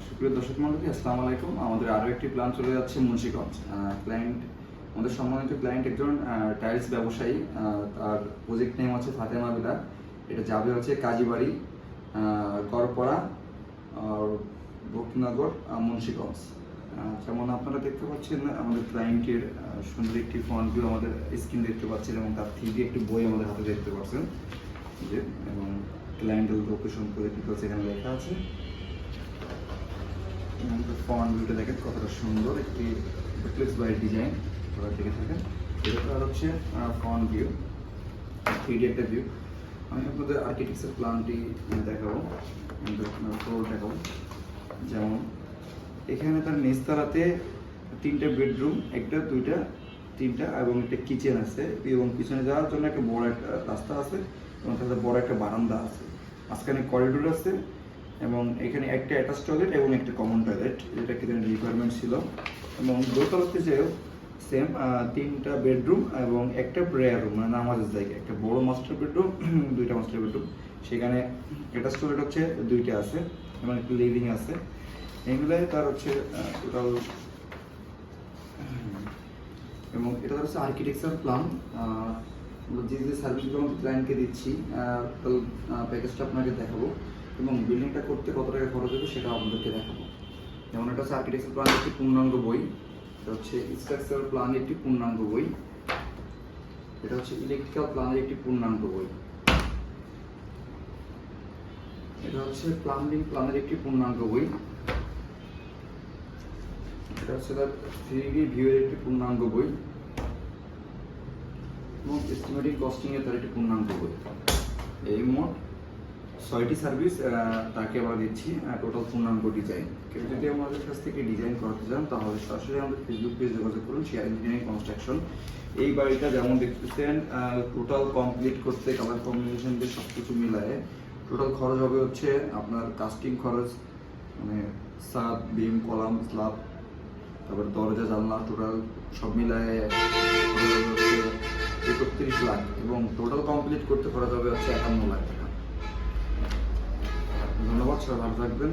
সুপ্রিয় দর্শক মণ্ডলী, আসসালামু আলাইকুম। আমাদের আরও একটি প্ল্যান চলে যাচ্ছে মুন্সিগঞ্জ। ক্লায়েন্ট, আমাদের সম্মানিত ক্লায়েন্ট একজন টাইলস ব্যবসায়ী। তার প্রজেক্ট নেম হচ্ছে ফাতেমা ভিলা। এটা যাবে হচ্ছে কাজীবাড়ি, করপড়া, ভক্তিনগর, মুন্সিগঞ্জ। যেমন আপনারা দেখতে পাচ্ছেন, আমাদের ক্লায়েন্টের সুন্দর একটি ফন্ট ভিউ আমাদের স্ক্রিন দেখতে পাচ্ছেন এবং তার 3D একটি বই আমাদের হাতে দেখতে পাচ্ছেন যে, এবং ক্লায়েন্টের লোকেশন প্রজেক্ট ডিটেলস এখানে লেখা আছে। ফন্ট ভিউটা দেখেন কতটা সুন্দর একটি ডুপ্লেক্স বাই ডিজাইন করা দেখে থাকেন। এটা হচ্ছে ফন্ট ভিউ, 3D একটা ভিউ। আমি আপনাদের আর্কিটেকচার প্ল্যানটি দেখাবো, ফ্লোর দেখাবো। যেমন এখানে তার নিচতলাতে 3টে বেডরুম, একটা, দুইটা, 3টা এবং একটা কিচেন আছে এবং পিছনে যাওয়ার জন্য একটা বড় একটা রাস্তা আছে এবং তাতে বড় একটা বারান্দা আছে, মাঝখানে করিডোর আছে এবং এখানে একটা অ্যাটাচ টয়লেট এবং একটা কমন টয়লেট, যেটা কি রিকোয়ারমেন্ট ছিল। এবং দোতলাতে যেও সেম 3টা বেডরুম এবং একটা প্রেয়ার রুম, মানে নামাজের জায়গা, একটা বড় মাস্টার বেডরুম, 2টা মাস্টার বেডরুম। সেখানে অ্যাটাচ টয়লেট হচ্ছে 2টা আছে এবং একটা লিভিং আছে। এগুলাই তার হচ্ছে টোটাল। এবং এটা হচ্ছে আর্কিটেকচার প্ল্যান। যে যে সার্ভিসগুলো আমাদের ক্লায়েন্টকে দিচ্ছি, টোটাল প্যাকেজটা আপনাকে দেখাবো এবং বিল্ডিংটা করতে কত টাকা খরচ হবে সেটা আপনাদেরকে দেখাবো। যেমন এটা হচ্ছে আর্কিটেকচার প্ল্যানের একটি পূর্ণাঙ্গ বই, এটা হচ্ছে স্ট্রাকচারাল প্ল্যানের একটি পূর্ণাঙ্গ বই, এটা হচ্ছে ইলেকট্রিক্যাল প্ল্যানের একটি পূর্ণাঙ্গ বই, এটা হচ্ছে প্লাম্বিং প্ল্যানের একটি পূর্ণাঙ্গ বই, এটা হচ্ছে তার 3D ভিউয়ের একটি পূর্ণাঙ্গ বই এবং এস্টিমেটিং কস্টিং এর তার একটি পূর্ণাঙ্গ বই। এই মোট 6টি সার্ভিস তাকে আমরা দিচ্ছি, টোটাল পূর্ণাঙ্গ ডিজাইন। কেউ যদি আমাদের কাছ থেকে ডিজাইন করাতে চান তাহলে সরাসরি আমাদের ফেসবুক পেজ যোগাযোগ করুন, শেয়ার ইঞ্জিনিয়ারিং কনস্ট্রাকশন। এই বাড়িটা যেমন দেখতেছেন, টোটাল কমপ্লিট করতে কালার কম্বিনেশন দিয়ে সব কিছু মিলায়ে টোটাল খরচ হবে হচ্ছে আপনার কাস্টিং খরচ, মানে ছাদ, বিম, কলাম, স্ল্যাব, তারপর দরজা, জানলা, টোটাল সব মিলায়ে 31 লাখ এবং টোটাল কমপ্লিট করতে খরচ হবে হচ্ছে 51 লাখ টাকা। ধন্যবাদ, সবাই ভালো থাকবেন।